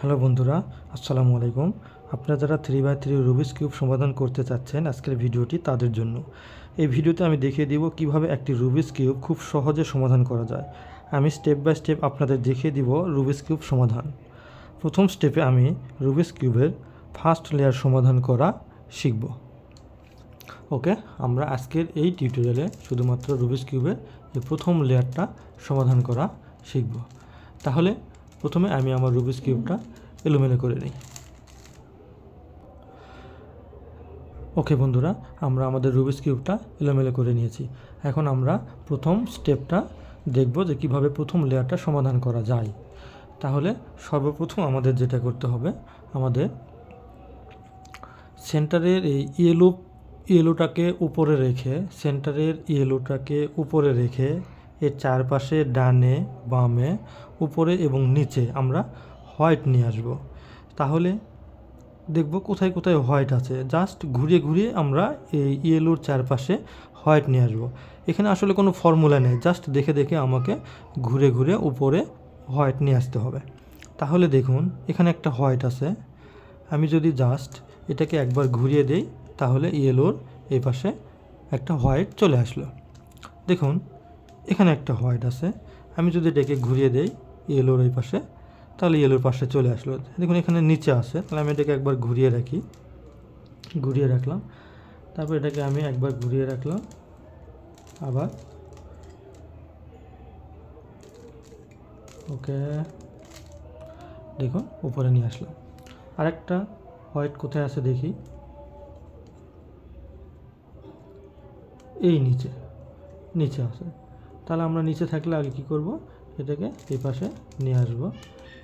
Hello বন্ধুরা, আসসালামু আলাইকুম। আপনারা যারা 3x3 রুবিক্স কিউব সমাধান করতে চাচ্ছেন, আজকের ভিডিওটি তাদের জন্য। এই ভিডিওতে আমি দেখিয়ে দিব কিভাবে একটি রুবিক্স কিউব খুব সহজে সমাধান করা যায়। আমি স্টেপ বাই স্টেপ আপনাদের দেখিয়ে দিব রুবিক্স কিউব সমাধান। প্রথম স্টেপে আমি রুবিক্স কিউবের ফার্স্ট লেয়ার সমাধান করা শিখব। ওকে, আমরা আজকের এই টিউটোরিয়ালে শুধুমাত্র রুবিক্স কিউবের এই প্রথম লেয়ারটা সমাধান করা শিখব। তাহলে প্রথমে আমি আমার রুবিক্স কিউবটা এলোমেলো করে নিই। ওকে বন্ধুরা, আমরা আমাদের রুবিক্স কিউবটা এলোমেলো করে নিয়েছি। এখন আমরা প্রথম স্টেপটা দেখব যে কিভাবে প্রথম লেয়ারটা সমাধান করা যায়। তাহলে সর্বপ্রথম আমাদের যেটা করতে হবে, আমাদের সেন্টারের এই ইয়েলোটাকে উপরে রেখে এর চারপাশে ডানে বামে উপরে এবং নিচে আমরা হোয়াইট নিয়ে আসব। তাহলে দেখব কোথায় কোথায় হোয়াইট আছে, জাস্ট ঘুরিয়ে ঘুরিয়ে আমরা এই ইয়েলোর চারপাশে হোয়াইট নিয়ে আসব। এখানে আসলে কোনো ফর্মুলা নেই, জাস্ট দেখে দেখে আমাকে ঘুরে ঘুরে উপরে হোয়াইট নিয়ে আসতে হবে। তাহলে দেখুন এখানে একটা হোয়াইট আছে, আমি যদি জাস্ট এটাকে একবার ঘুরিয়ে দেই তাহলে ইয়েলোর এই পাশে একটা হোয়াইট চলে আসলো। দেখুন এখানে একটা হোয়াইট আছে, আমি যদি এটাকে ঘুরিয়ে দেই ইয়েলোর এই পাশে তাহলে ইয়েলোর পাশে চলে আসলো। দেখুন এখানে নিচে আছে, তাহলে আমি এটাকে একবার ঘুরিয়ে রাখলাম, তারপর এটাকে আমি একবার ঘুরিয়ে রাখলাম, আবার ওকে দেখুন উপরে নিয়ে আসলাম। আরেকটা হোয়াইট কোথায় আছে দেখি, এই নিচে আছে। তাহলে আমরা নিচে থাকলে আগে কি করব, এটাকে এই পাশে নিয়ে আসব,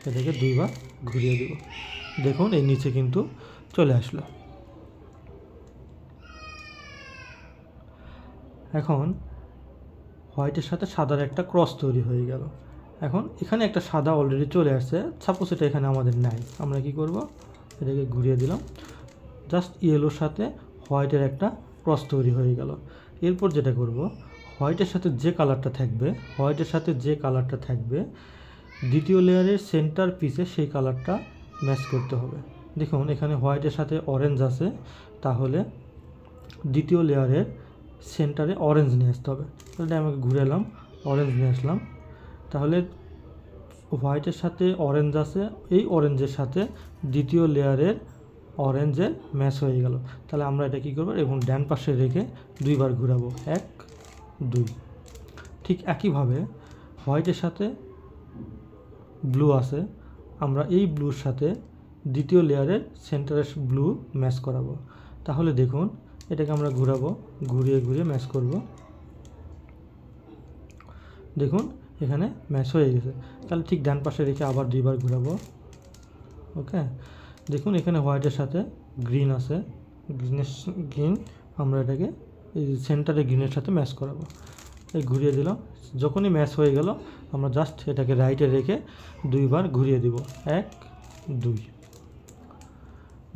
এটাকে দুইবার ঘুরিয়ে দেব। দেখুন এই নিচে কিন্তু চলে আসলো। এখন হোয়াইটের সাথে সাদার একটা ক্রস তৈরি হয়ে গেল। এখন এখানে একটা সাদা অলরেডি চলে আসছে, সাপোজ এটা এখানে আমাদের নাই, আমরা কি করব, এটাকে ঘুরিয়ে দিলাম, জাস্ট ইয়েলোর সাথে হোয়াইটের একটা ক্রস তৈরি হয়ে গেল। এরপর যেটা করব, হোয়াইটের সাথে যে কালারটা থাকবে দ্বিতীয় লেয়ারের সেন্টার পিসে সেই কালারটা ম্যাচ করতে হবে। দেখুন এখানে হোয়াইটের সাথে অরেঞ্জ আছে, তাহলে দ্বিতীয় লেয়ারের সেন্টারে অরেঞ্জ নিয়ে আসতে হবে। তাহলে আমাকে ঘুরে এলাম, অরেঞ্জ নিয়ে আসলাম। তাহলে হোয়াইটের সাথে অরেঞ্জ আছে, এই অরেঞ্জের সাথে দ্বিতীয় লেয়ারের অরেঞ্জের ম্যাচ হয়ে গেল। তাহলে আমরা এটা কী করবো, এবং ডান পাশে রেখে দুইবার ঘুরাবো, 1 2। ঠিক একইভাবে হোয়াইটের সাথে ব্লু আছে, আমরা এই ব্লুর সাথে দ্বিতীয় লেয়ারের সেন্টারের ব্লু ম্যাচ করাবো। তাহলে দেখুন এটাকে আমরা ঘুরাবো, ঘুরিয়ে ঘুরিয়ে ম্যাচ করব। দেখুন এখানে ম্যাচ হয়ে গেছে। তাহলে ঠিক ডান পাশে রেখে আবার দুইবার ঘুরাবো। ওকে, দেখুন এখানে হোয়াইটের সাথে গ্রিন আছে, গ্রিন আমরা এটাকে এই সেন্টারে গ্রিনের সাথে ম্যাচ করাবো। এই ঘুরিয়ে দিলাম, যখনই ম্যাচ হয়ে গেল আমরা জাস্ট এটাকে রাইটে রেখে দুইবার ঘুরিয়ে দিব, 1 2।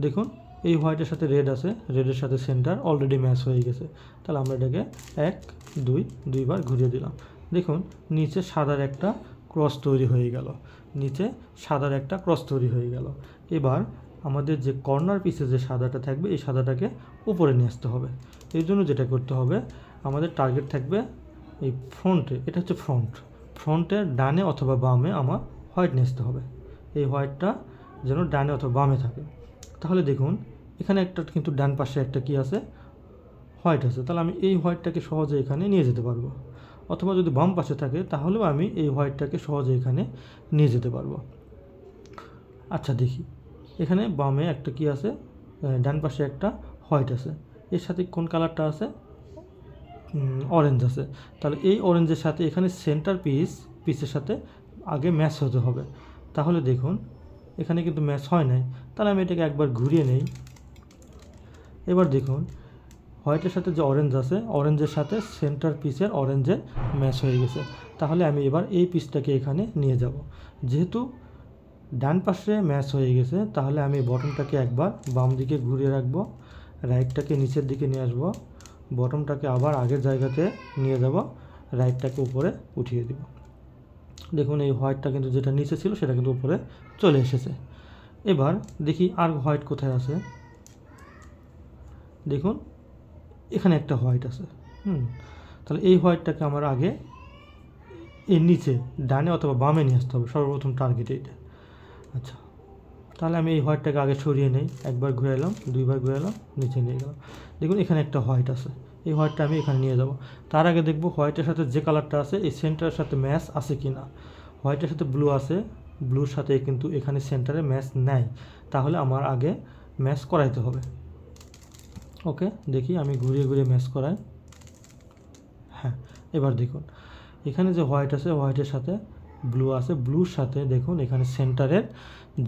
দেখুন এই হোয়াইটের সাথে রেড আছে, রেডের সাথে সেন্টার অলরেডি ম্যাচ হয়ে গেছে। তাহলে আমরা এটাকে 1 2 দুইবার ঘুরিয়ে দিলাম। দেখুন নিচে সাদার একটা ক্রস তৈরি হয়ে গেল। এবার আমাদের যে কর্নার পিসে যে সাদাটা থাকবে এই সাদাটাকে উপরে নিয়ে আসতে হবে। এই জন্য যেটা করতে হবে, আমাদের টার্গেট থাকবে এই ফ্রন্টে, এটা হচ্ছে ফ্রন্টের ডানে অথবা বামে আমার হোয়াইট নিয়ে আসতে হবে। এই হোয়াইটটা যেন ডানে অথবা বামে থাকে। তাহলে দেখুন এখানে একটা কিন্তু ডান পাশে একটা কি আছে, হোয়াইট আছে, তাহলে আমি এই হোয়াইটটাকে সহজে এখানে নিয়ে যেতে পারবো। অথবা যদি বাম পাশে থাকে তাহলেও আমি এই হোয়াইটটাকে সহজে এখানে নিয়ে যেতে পারবো। আচ্ছা দেখি, এখানে বামে একটা কি আছে, ডান পাশে একটা হোয়াইট আছে, এর সাথে কোন কালারটা আছে, অরেঞ্জ আছে। তাহলে এই অরেঞ্জের সাথে এখানে সেন্টার পিসের সাথে আগে ম্যাচ হতে হবে। তাহলে দেখুন এখানে কিন্তু ম্যাচ হয় নাই, তাহলে আমি এটাকে একবার ঘুরিয়ে নেই। এবার দেখুন হোয়াইটের সাথে যে অরেঞ্জ আছে, অরেঞ্জের সাথে সেন্টার পিসের অরেঞ্জের ম্যাচ হয়ে গেছে। তাহলে আমি এবার এই পিসটাকে এখানে নিয়ে যাব। যেহেতু ডান পাশে ম্যাচ হয়ে গেছে, তাহলে আমি বটমটাকে একবার বাম দিকে ঘুরিয়ে রাখবো, রাইটটাকে নিচের দিকে নিয়ে আসবো, বটমটাকে আবার আগের জায়গাতে নিয়ে যাব, রাইটটাকে উপরে উঠিয়ে দেব। দেখুন এই হোয়াইটটা কিন্তু যেটা নিচে ছিল সেটা কিন্তু উপরে চলে এসেছে। এবার দেখি আর হোয়াইট কোথায় আছে। দেখুন এখানে একটা হোয়াইট আছে। তাহলে এই হোয়াইটটাকে আমার আগে এর নিচে ডানে অথবা বামে নিয়ে আসতে হবে, সর্বপ্রথম টার্গেট এইটা। আচ্ছা, তাহলে আমি এই হোয়াইটটাকে আগে সরিয়ে নেই, একবার ঘুরে এলাম, দুইবার ঘুরে এলাম, নিচে নিয়ে গেলাম। দেখুন এখানে একটা হোয়াইট আছে, এই হোয়াইটটা আমি এখানে নিয়ে যাব। তার আগে দেখব হোয়াইটের সাথে যে কালারটা আছে এই সেন্টারের সাথে ম্যাচ আছে কি না। হোয়াইটের সাথে ব্লু আছে, ব্লুর সাথে কিন্তু এখানে সেন্টারে ম্যাচ নেই, তাহলে আমার আগে ম্যাচ করাইতে হবে। ওকে, দেখি আমি ঘুরিয়ে ঘুরিয়ে ম্যাচ করাই। হ্যাঁ, এবার দেখুন এখানে যে হোয়াইট আছে হোয়াইটের সাথে ব্লু আছে, ব্লুর সাথে দেখুন এখানে সেন্টারের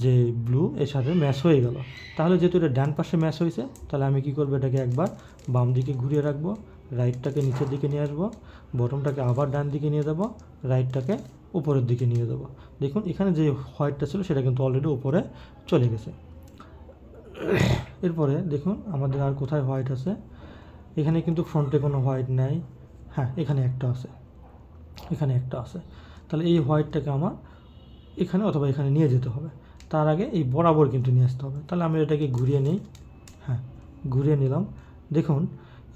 যে ব্লু এর সাথে ম্যাচ হয়ে গেল। তাহলে যেহেতু এটা ডান পাশে ম্যাচ হয়েছে, তাহলে আমি কি করব, এটাকে একবার বাম দিকে ঘুরিয়ে রাখবো, রাইটটাকে নিচের দিকে নিয়ে আসবো, বটমটাকে আবার ডান দিকে নিয়ে যাব, রাইটটাকে উপরের দিকে নিয়ে যাব। দেখুন এখানে যে হোয়াইটটা ছিল সেটা কিন্তু অলরেডি উপরে চলে গেছে। এরপরে দেখুন আমাদের আর কোথায় হোয়াইট আছে। এখানে কিন্তু ফ্রন্টে কোনো হোয়াইট নাই। হ্যাঁ, এখানে একটা আছে, এখানে একটা আছে। তাহলে এই হোয়াইটটাকে আমার এখানে অথবা এখানে নিয়ে যেতে হবে। তার আগে এই বরাবর কিন্তু নিয়ে আসতে হবে। তাহলে আমি এটাকে ঘুরিয়ে নিই। হ্যাঁ, ঘুরিয়ে নিলাম। দেখুন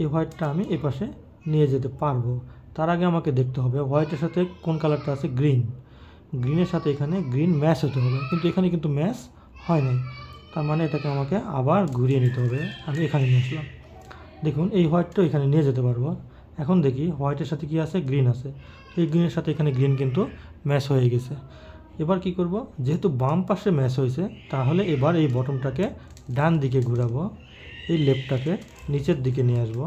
এই হোয়াইটটা আমি এই পাশে নিয়ে যেতে পারবো। তার আগে আমাকে দেখতে হবে হোয়াইটের সাথে কোন কালারটা আছে, গ্রিন। গ্রিনের সাথে এখানে গ্রিন ম্যাচ হতে হবে, কিন্তু এখানে কিন্তু ম্যাচ হয় নাই। তার মানে এটাকে আমাকে আবার ঘুরিয়ে নিতে হবে। আমি এখানে নিয়ে আসলাম। দেখুন এই হোয়াইটটা এখানে নিয়ে যেতে পারবো। এখন দেখি হোয়াইটের সাথে কি আছে, গ্রিন আছে। এই গ্রিনের সাথে এখানে গ্রিন কিন্তু ম্যাচ হয়ে গেছে। এবার কি করব, যেহেতু বাম পাশে ম্যাচ হয়েছে, তাহলে এবার এই বটমটাকে ডান দিকে ঘোরাবো, এই লেফটটাকে নিচের দিকে নিয়ে আসবো,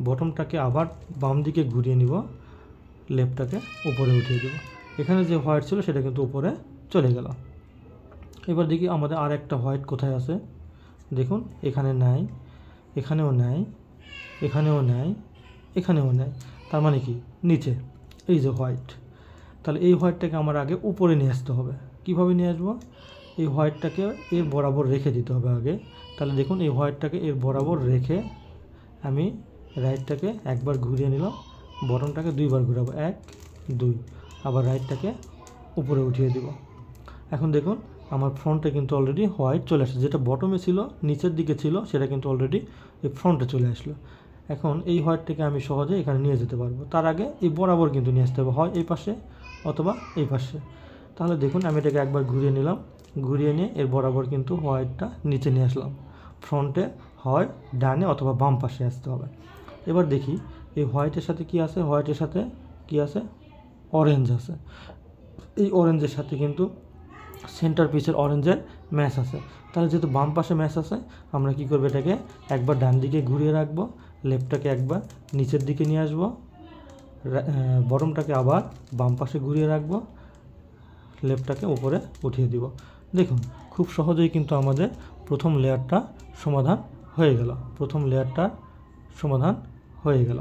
বটমটাকে আবার বাম দিকে ঘুরিয়ে নিব, লেফটটাকে উপরে উঠিয়ে দেব। এখানে যে হোয়াইট ছিল সেটা কিন্তু উপরে চলে গেল। এবার দেখি আমাদের আর একটা হোয়াইট কোথায় আছে। দেখুন এখানে নাই, এখানেও নাই, এখানেও নাই, এখানেও নাই। তার মানে কি, নিচে এই যে হোয়াইট। তাহলে এই হোয়াইটটাকে আমার আগে উপরে নিয়ে আসতে হবে। কীভাবে নিয়ে আসবো, এই হোয়াইটটাকে এর বরাবর রেখে দিতে হবে আগে। তাহলে দেখুন এই হোয়াইটটাকে এর বরাবর রেখে আমি রাইটটাকে একবার ঘুরিয়ে নিলাম, বটমটাকে দুইবার ঘুরাবো, 1 2, আবার রাইটটাকে উপরে উঠিয়ে দেব। এখন দেখুন আমার ফ্রন্টে কিন্তু অলরেডি হোয়াইট চলে আসছে। যেটা বটমে ছিল, নিচের দিকে ছিল, সেটা কিন্তু অলরেডি এই ফ্রন্টে চলে আসলো। এখন এই হোয়াইটটাকে আমি সহজে এখানে নিয়ে যেতে পারবো। তার আগে এই বরাবর কিন্তু নিয়ে আসতে হবে, হয় এই পাশে অথবা এই পাশে। তাহলে দেখুন আমি এটাকে একবার ঘুরিয়ে নিলাম, ঘুরিয়ে নিয়ে এর বরাবর কিন্তু হোয়াইটটা নিচে নিয়ে আসলাম। ফ্রন্টে হয় ডানে অথবা বাম পাশে আসতে হবে। এবার দেখি এই হোয়াইটের সাথে কি আছে, হোয়াইটের সাথে কি আছে, অরেঞ্জ আছে। এই অরেঞ্জের সাথে কিন্তু সেন্টার পিসের অরেঞ্জের ম্যাচ আছে। তাহলে যেহেতু বাম পাশে ম্যাচ আছে, আমরা কি করবো, এটাকে একবার ডান দিকে ঘুরিয়ে রাখবো, লেফটটাকে একবার নিচের দিকে নিয়ে আসবো, বটমটাকে আবার বাম পাশে ঘুরিয়ে রাখবো, লেফটটাকে উপরে উঠিয়ে দিব। দেখুন খুব সহজেই কিন্তু আমাদের প্রথম লেয়ারটা সমাধান হয়ে গেল। প্রথম লেয়ারটার সমাধান হয়ে গেল।